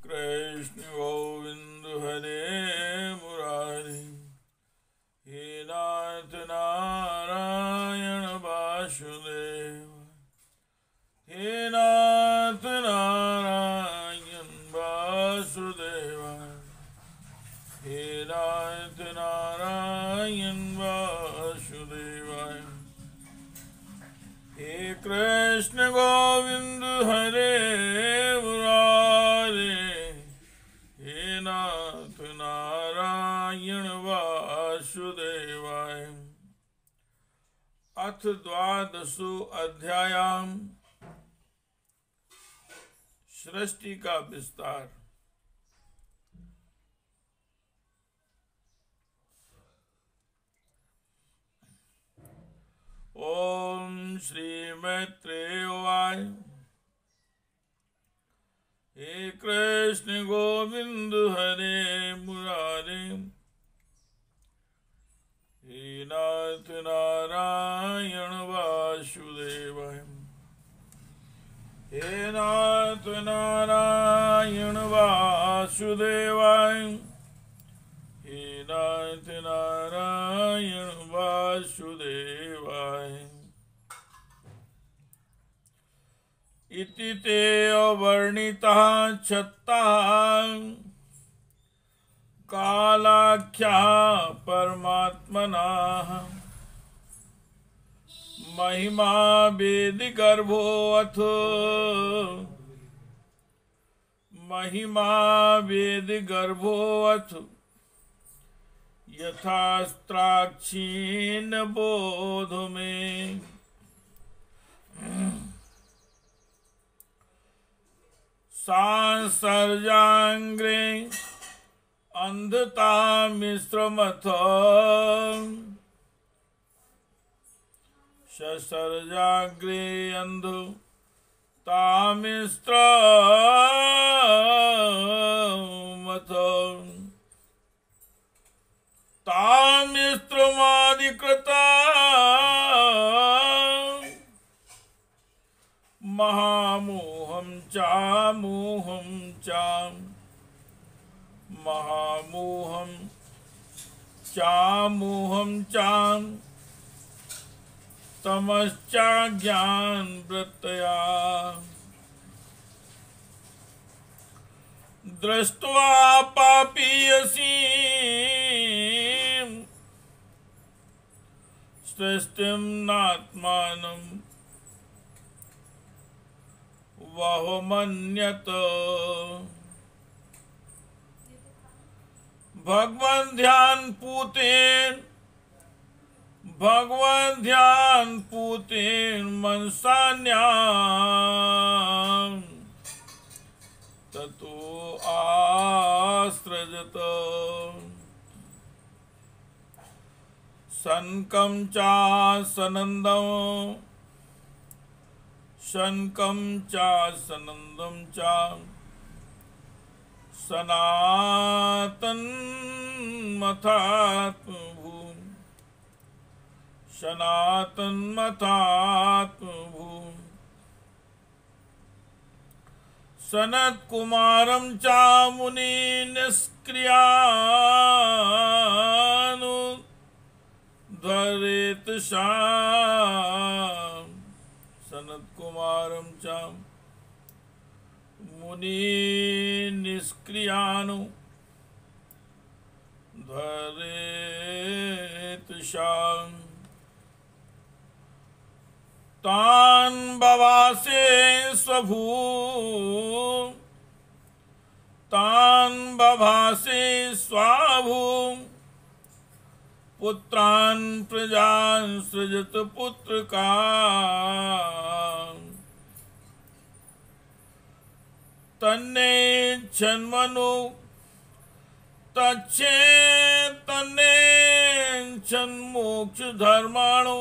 कृष्ण गोविंद हरे मुरारी, हे नाथ नारायण वासुदेव, हे नाथ नारायण वासुदेव, हे नाथ नारायण वासुदेव, हे कृष्ण गोविंद हरे मुरारे, हे नाथ नारायण वासुदेवाय। अथ द्वादशो अध्यायम्, सृष्टि का विस्तार। ओम श्री मैत्रेय उवाच, हे कृष्ण गोविंद हरे मुरारे, हे नाथ नारायण वासुदेवाय, हे नाथ नारायण वासुदेवाय, हे नाथ नारायण वासुदेवाय। इति ते अवर्णितः छत्तः कालाख्या परमात्मनः, महिमा वेदि गर्भोऽथ, महिमा वेदि गर्भोऽथ, यथास्त्राक्षीण बोध में। सांसर्जाग्रे अंधता मिश्रमथ, ससर्जाग्रे अंधता मिश्रमथ, तामिस्त्रमादिकृता महामोहं चामोहं चाम, महामोहं चामोहं चाम, तमश्चाज्ञान वृत्तया। दृष्ट्वा पापीयसी सृष्टिं नात्मानं वहुमन्यत, भगवन् ध्यान पूतेन, भगवन् ध्यान पूतेन मनसान्यां, ततो आस्रजत। शनकं चासनन्दं, शनकं चासनन्दं च, सनातन्मथात्मभूम्, सनातन्मथात्मभूम्। सनत्कुमारं च मुनि निष्क्रियानुद्धरेत शाम, सनत्कुमारं च मुनि निष्क्रियानुद्धरेत शाम। तान बवासे स्वभू, तान बभासे स्वाभू, पुत्रान् प्रजान् सृजत पुत्रका। तन्नेच्छन् मनु तच्छे, तन्नेच्छन् मोक्ष धर्माणु,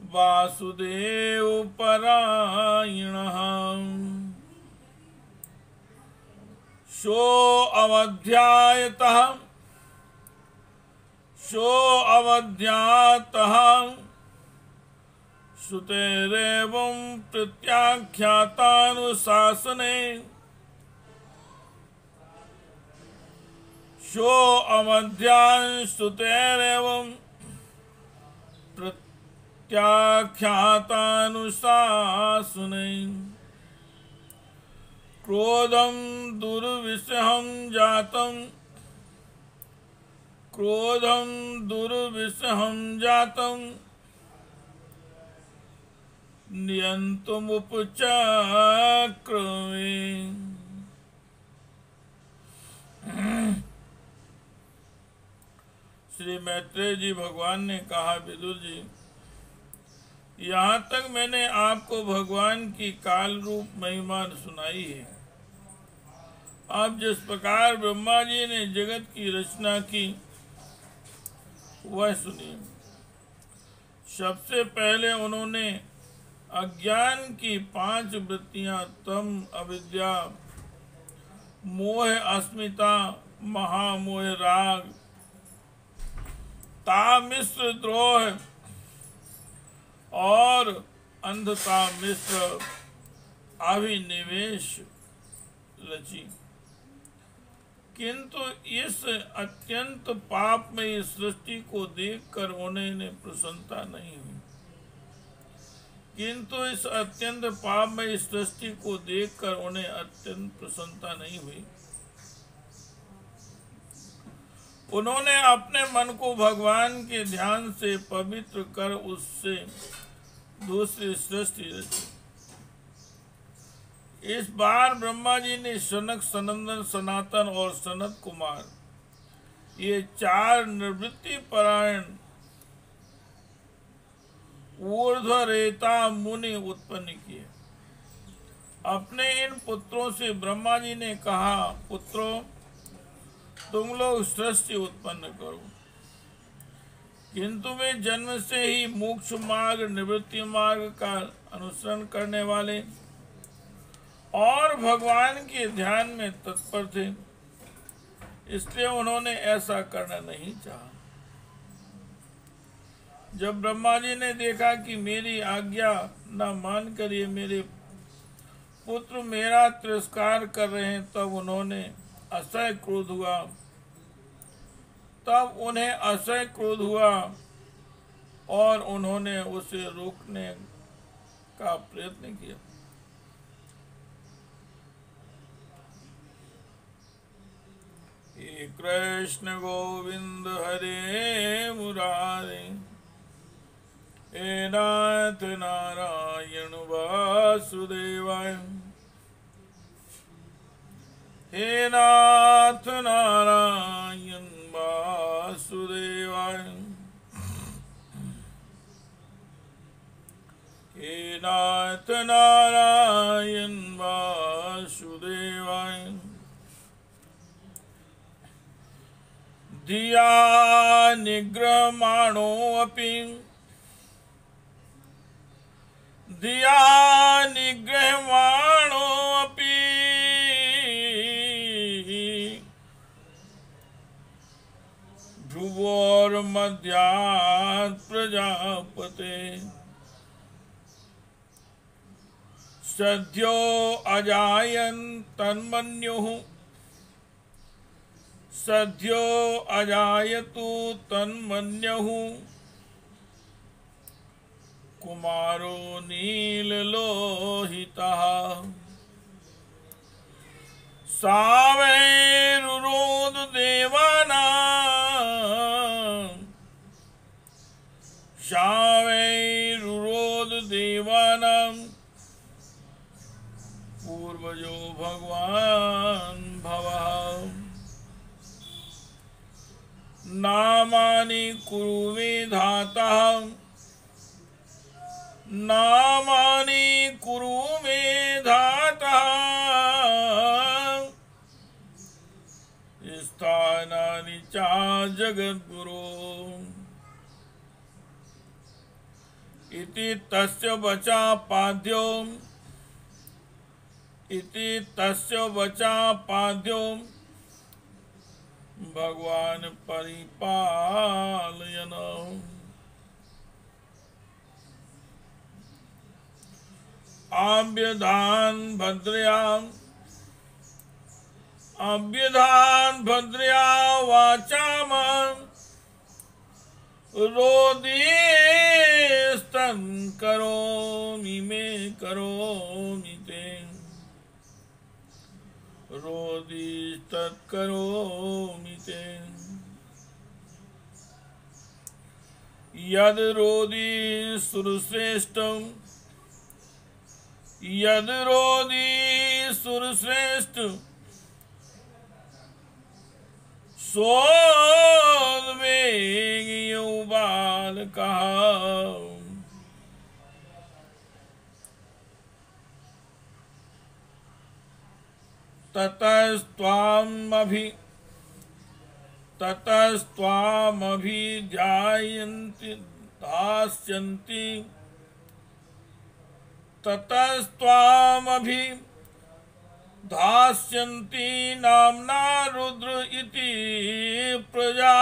वासुदेव परायणः। सो अवध्यायतः, सो अवध्यातः, श्रुतेरेवं प्रत्याख्यातानुशासने शो अमध्यान् श्रुतेरेवं प्रत्याख्यातानुशासने क्रोधं दुर्विषहं जातं क्रोधं दुर्विषहं जातं नियन्तुमुपचक्रमे। श्री मैत्रेय जी भगवान ने कहा, विदुर जी, यहाँ तक मैंने आपको भगवान की काल रूप महिमा सुनाई है। आप जिस प्रकार ब्रह्मा जी ने जगत की रचना की वह सुनिए। सबसे पहले उन्होंने अज्ञान की 5 वृत्तियां तम, अविद्या, मोह, अस्मिता, महामोह, राग, तामिश्र द्रोह और अंधता मिश्र अभिनिवेश रची। किंतु इस अत्यंत पापमयी सृष्टि को देखकर उन्हें प्रसन्नता नहीं हुई। किंतु इस अत्यंत पापमयी सृष्टि को देखकर उन्हें अत्यंत प्रसन्नता नहीं हुई। उन्होंने अपने मन को भगवान के ध्यान से पवित्र कर उससे दूसरी सृष्टि रची। इस बार ब्रह्मा जी ने सनक, सनंदन, सनातन और सनत कुमार ये 4 निवृत्ति परायण ऊर्ध्वरेता मुनि उत्पन्न किए। अपने इन पुत्रों से ब्रह्मा जी ने कहा, पुत्रों, तुम लोग सृष्टि उत्पन्न करो। किंतु वे जन्म से ही मोक्ष मार्ग, निवृत्ति मार्ग का अनुसरण करने वाले और भगवान के ध्यान में तत्पर थे, इसलिए उन्होंने ऐसा करना नहीं चाहा। जब ब्रह्मा जी ने देखा कि मेरी आज्ञा न मानकर ये मेरे पुत्र मेरा तिरस्कार कर रहे हैं, तब उन्हें असह्य क्रोध हुआ और उन्होंने उसे रोकने का प्रयत्न किया। हे कृष्ण गोविंद हरे मुरारे, हे नाथ नारायण वासुदेवाय, हे नाथ नारायण वासुदेवाय, हे नाथ नारायण वासुदेवाय। धिया निग्रहमाणोऽपि भ्रुवोर्मध्यात् प्रजापते सद्यो अजायतु तन्मन्युः कुमारो नीललोहितः सावैरुरोध देवानां पूर्वजो भगवान् भवः। नामानि कुरु विधातः, नामानि कुरु विधातः, स्थानानि च जगद्गुरो। इति तस्य वचा पाद्यो भगवान परिपालयन्। आव्यधान भद्रया वाचाम रोदिस्तं करोमि मे करोमि ते रोदिस्तत्करोमि ते यद रोदि सुरश्रेष्ठं यद रोदि सुरश्रेष्ठ सोद्वेग्यो बालकः ततस्त्वामभिध्यायन्ति दास्यन्ति नाम्ना रुद्र इति प्रजा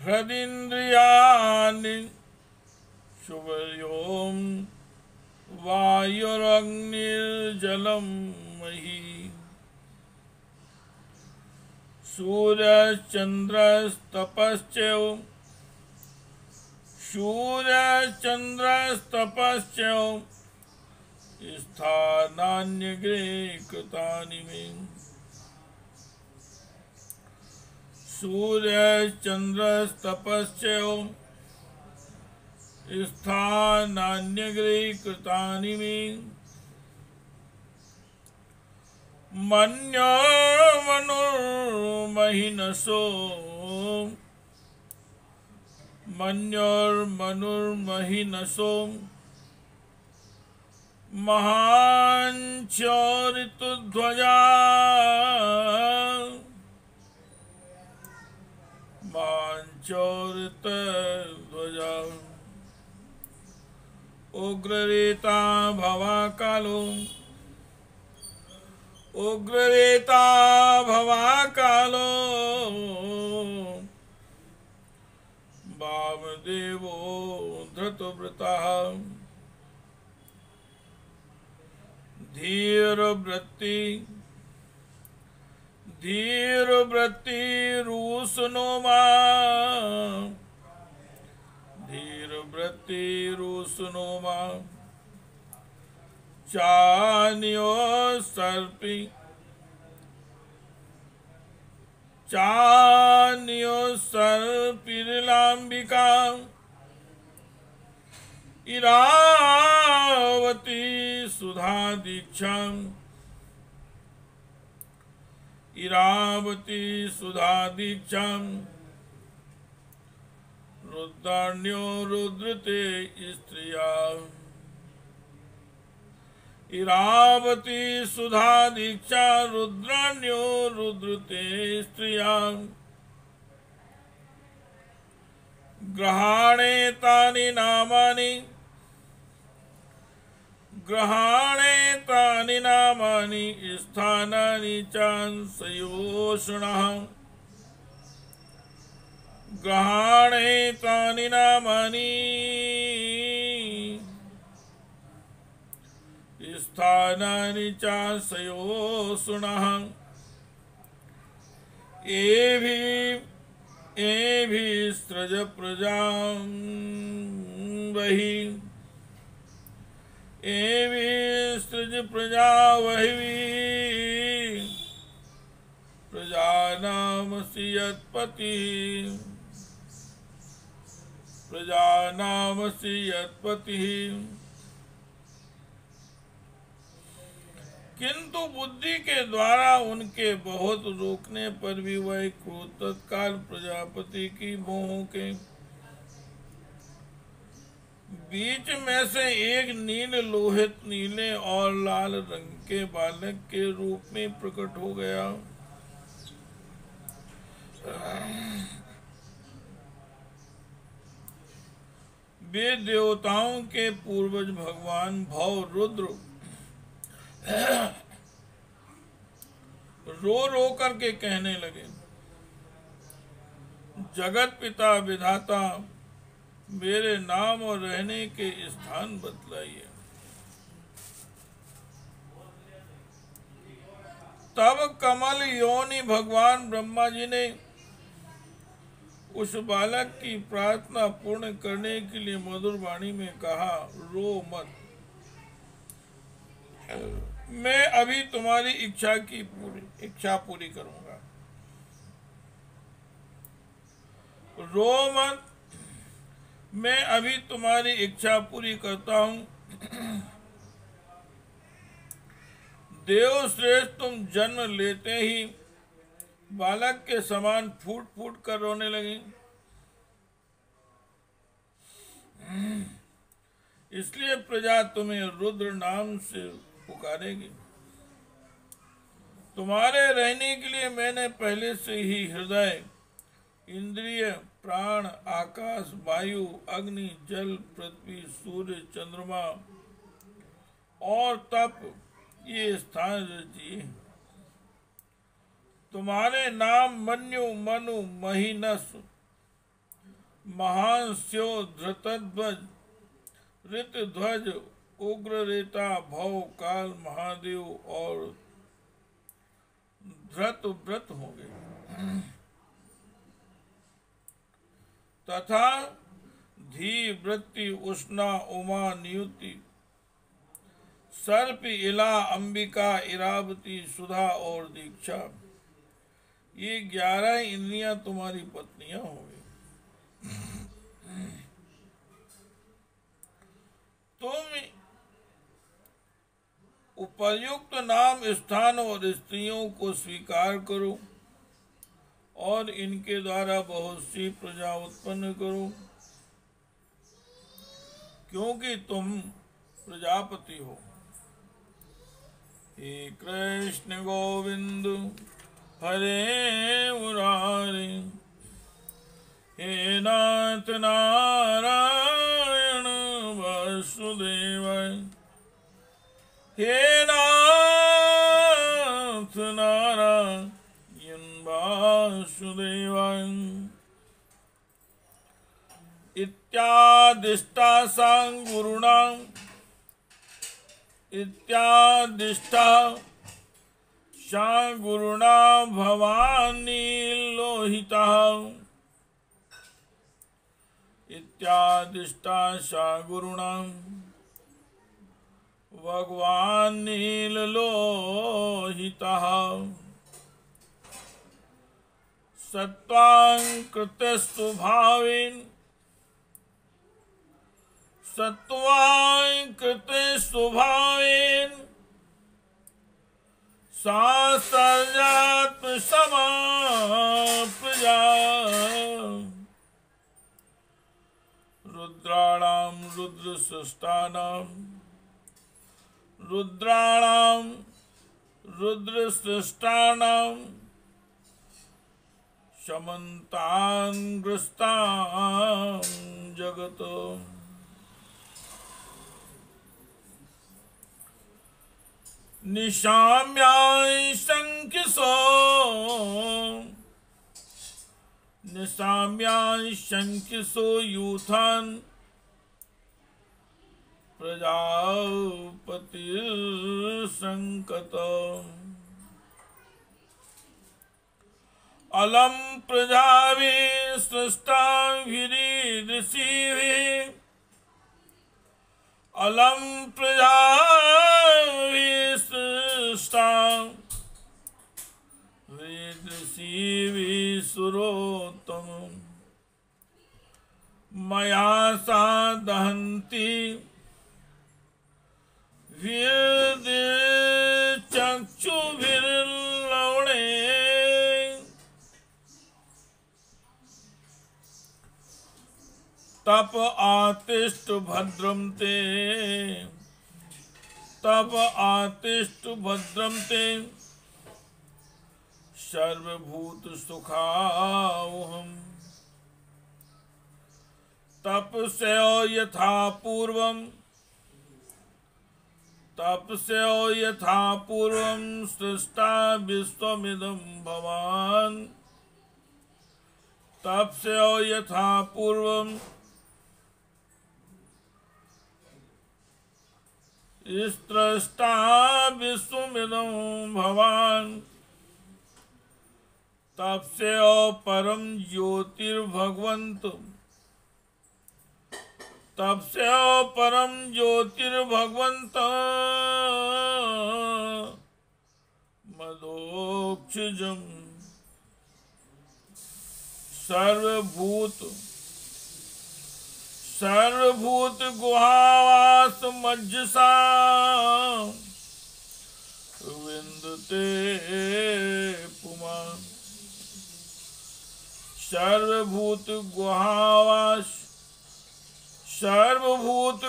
हृदिन्द्रियाणि शुभयों वायुरग्निर्जलं मही सूर्यचन्द्रस्तपश्च स्थानान्यग्रे कृतानि मे सूर्यचन्द्रस्तपश्च स्थानान्यग्रे कृतानि मे मन्योर्मनुर्महिनसो महाञ्चरितध्वजा उग्ररेता भवाकालो वामदेवो धृतव्रतः धीरवृत्तिरुष्णो मा चान्योसर्पिर्लाम्बिका इरावती सुधादीक्षां रुद्राण्यो रुद्रते स्त्रिया इरावती सुधादीक्षा रुद्राण्यो रुद्रते स्त्रिया ग्रहाणे तानि नामानि स्थानानि चांसयोषणः ग्रहाणे तानि नामानि स्थानानि चांसयोषणः एभिस्त्रज प्रजां वहि एभिस्त्रज प्रजा वहि प्रजानामसि यत्पतिः किंतु बुद्धि के द्वारा उनके बहुत रोकने पर भी वह क्रोध तत्काल प्रजापति की मोह के बीच में से एक लोहित नीले और लाल रंग के बालक के रूप में प्रकट हो गया। वे देवताओं के पूर्वज भगवान भव रुद्र रो करके कहने लगे, जगत पिता विधाता मेरे नाम और रहने के स्थान बतलाइए। तब कमल योनि भगवान ब्रह्मा जी ने उस बालक की प्रार्थना पूर्ण करने के लिए मधुर वाणी में कहा, रो मत, मैं अभी तुम्हारी इच्छा पूरी करूंगा। रो मत, मैं अभी तुम्हारी इच्छा पूरी करता हूं। देव श्रेष्ठ, तुम जन्म लेते ही बालक के समान फूट फूट कर रोने लगी, इसलिए प्रजा तुम्हें रुद्र नाम से पुकारेगी। तुम्हारे रहने के लिए मैंने पहले से ही हृदय, इंद्रिय, प्राण, आकाश, वायु, अग्नि, जल, पृथ्वी, सूर्य, चंद्रमा और तप ये स्थान रचिए। तुम्हारे नाम मन्यु, मनु, महिनस, महांस्यो, धृतध्वज, ऋतध्वज, उग्ररेता, भव, काल, महादेव और धृतव्रत होंगे। तथा धी, वृत्ति, उष्णा, उमा, नियुति, सर्प, इला, अंबिका, इरावती, सुधा और दीक्षा, ये 11 इंद्रियां तुम्हारी पत्नियां होंगी। तुम उपर्युक्त नाम, स्थान और स्त्रियों को स्वीकार करो और इनके द्वारा बहुत सी प्रजा उत्पन्न करो, क्योंकि तुम प्रजापति हो। हे कृष्ण गोविंद हरे मुरारी, हे नाथ नारायण वासुदेव, हे नाथ नारायण वासुदेव। इत्यादिष्टा सांगुरुणाम, इत्यादिष्टा सांगुरुणा भवानी लोहिता, इत्यादिष्टा सांगुरुणा भगवान नील लोहिता। सत्वांकृतस्तु भावेन, सत्वांकृतस्तु भावेन सा सर्जात्म समा प्रजा। रुद्राणाम रुद्र सृष्टानाम, रुद्राणाम रुद्र सृष्टानाम शमन्तान् ग्रस्तां जगत। निशाम्याय शंकिसो, निशाम्याय शंकिसो यूथान् प्रजापति संकत। अलम प्रजावे सृष्टाभिरीदृषिभिः, अलम प्रजावे सृष्टाभिरीदृषिभिः सुरोत्तमम्। मया सा दहन्ति चक्षुभिर्लवणे। तप आतिष्ठ भद्रम ते, तप आतिष्ठ भद्रम ते सर्वभूत सुखावहम्। तपस्यो यथा पूर्वम्, तपस्यो यथा पूर्वं सृष्टा विश्वमिदं भवान्। तपस्यो यथा पूर्वं स्त्रष्टा विश्वमिदं भवान् तपसे परम ज्योतिर्भगवंत तपसे परम ज्योतिर्भगवंत मदोक्षजम सर्वभूत गुहावास मज्जसा विन्दते पुमान् सर्वभूत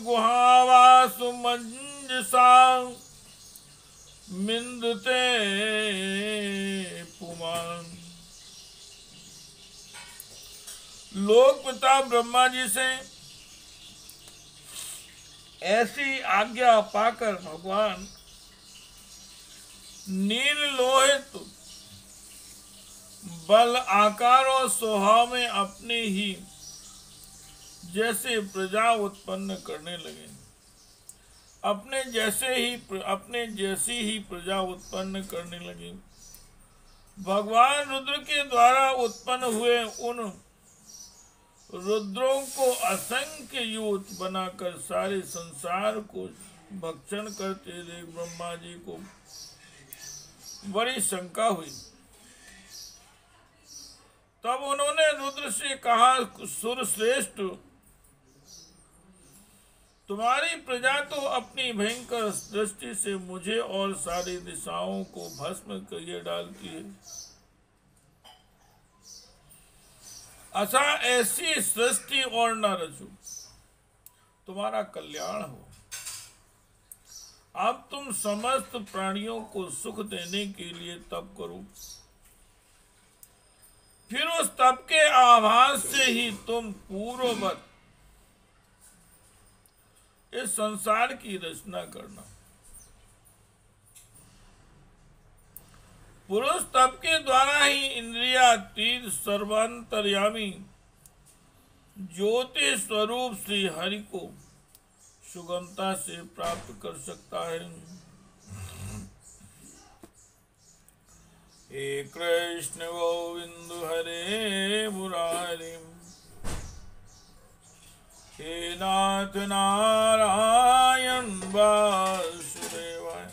गुहावास मज्जसा विन्दते पुमान्। लोक पिता ब्रह्मा जी से ऐसी आज्ञा पाकर भगवान नील लोहित बल आकार और स्वभाव में अपने ही जैसे प्रजा उत्पन्न करने लगे। अपने जैसी ही प्रजा उत्पन्न करने लगे। भगवान रुद्र के द्वारा उत्पन्न हुए उन रुद्रों को असंख्य यूथ बनाकर सारे संसार को भक्षण करते देख ब्रह्मा जी को बड़ी शंका हुई। तब उन्होंने रुद्र से कहा, सुरश्रेष्ठ, तुम्हारी प्रजा तो अपनी भयंकर दृष्टि से मुझे और सारी दिशाओं को भस्म करके डालती है। अच्छा, ऐसी सृष्टि और न रचो, तुम्हारा कल्याण हो। अब तुम समस्त प्राणियों को सुख देने के लिए तप करो। फिर उस तप के आभास से ही तुम पूर्ववत इस संसार की रचना करना। पुरुष तप के द्वारा ही इंद्रियातीत सर्वांतर्यामी ज्योति स्वरूप श्री हरि को सुगमता से प्राप्त कर सकता है। हे कृष्ण गोविंद हरे मुरारी, हे नाथ नारायण वासुदेवाय,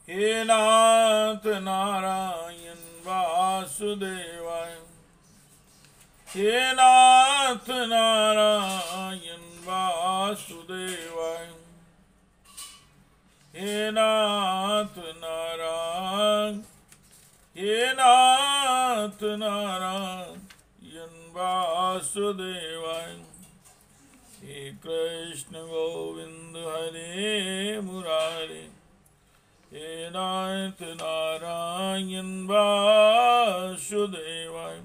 हे नाथ नारायण वासुदेवाय, हे नाथ नारायण वासुदेवाय, हे नाथ नारायण, हे नाथ नारायण वासुदेवाय। हे कृष्ण गोविंद हरे मुरारी, हे नाथ नारायण वासुदेवाय।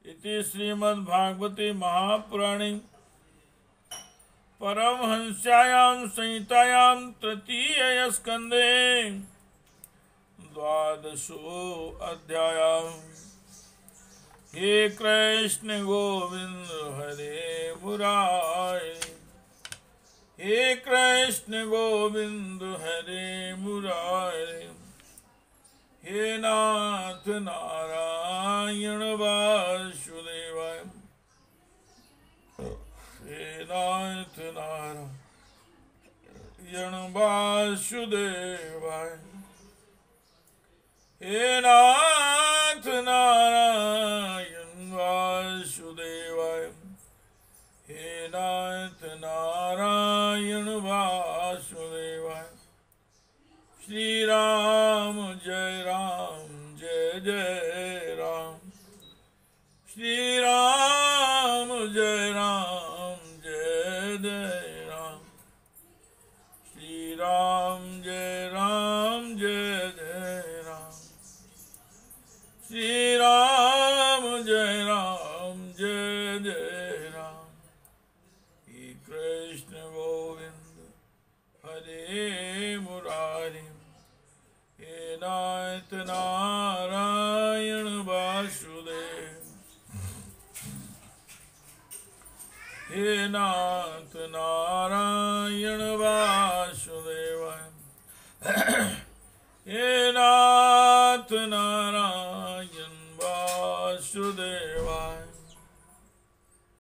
इति श्रीमद्भागवते महापुराणे परमहंस्यायां संहितायां तृतीय स्कंदे द्वादशो अध्यायः। हे कृष्ण गोविंद हरे मुरारी, हे कृष्ण गोविंद हरे मुरारी, हे नाथ नारायण वासुदेवाय, हे नाथ नारायण वासुदेवाय, हे नाथ नारायण वासुदेवाय, हे नाथ नारायण वासुदेवाय। श्री राम जय जय राम, श्री राम जय जय राम, श्री राम जय जय राम, श्री राम जय जय राम। हे कृष्ण गोविंद हरे मुरारी, हे नाथ नारायण वासुदेव, हे नाथ नारायण हे नाथ नारायण वासुदेवाय।